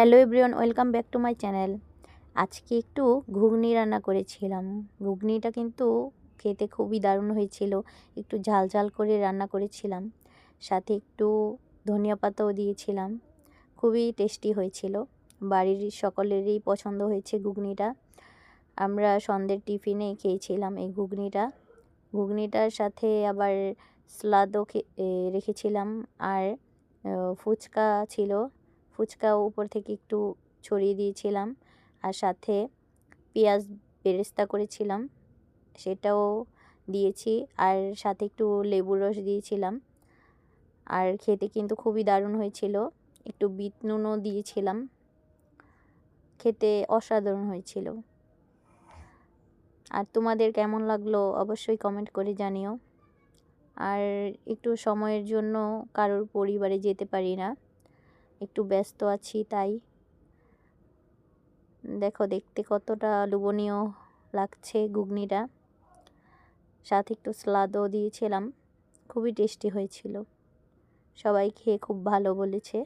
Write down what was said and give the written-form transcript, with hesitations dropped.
Hello everyone, welcome back to my channel. আজকে একটু ঘুগনি রান্না করেছিলাম। ঘুগনিটা কিন্তু খেতে খুবই দারুণ হয়েছিল। একটু ঝাল ঝাল করে রান্না করেছিলাম, সাথে একটু ধনিয়া পাতাও দিয়েছিলাম। খুবই টেস্টি হয়েছিল, বাড়ির সকলেরই পছন্দ হয়েছে ঘুগনিটা। আমরা সন্ধ্যের টিফিনে খেয়েছিলাম এই ঘুগনিটার সাথে আবার স্যালাদও রেখেছিলাম, আর ফুচকা ছিল। ফুচকাও উপর থেকে একটু ছড়িয়ে দিয়েছিলাম, আর সাথে পেঁয়াজ বেরেস্তা করেছিলাম, সেটাও দিয়েছি, আর সাথে একটু লেবুর রস দিয়েছিলাম। আর খেতে কিন্তু খুবই দারুণ হয়েছিল। একটু বিট নুনও দিয়েছিলাম, খেতে অসাধারণ হয়েছিল। আর তোমাদের কেমন লাগলো অবশ্যই কমেন্ট করে জানিও। আর একটু সময়ের জন্য কারোর পরিবারে যেতে পারি না, একটু ব্যস্ত আছি, তাই দেখো দেখতে কতটা লোভনীয় লাগছে ঘুগনিটা। সাথে একটু স্যালাদও দিয়েছিলাম, খুবই টেস্টি হয়েছিল। সবাই খেয়ে খুব ভালো বলেছে।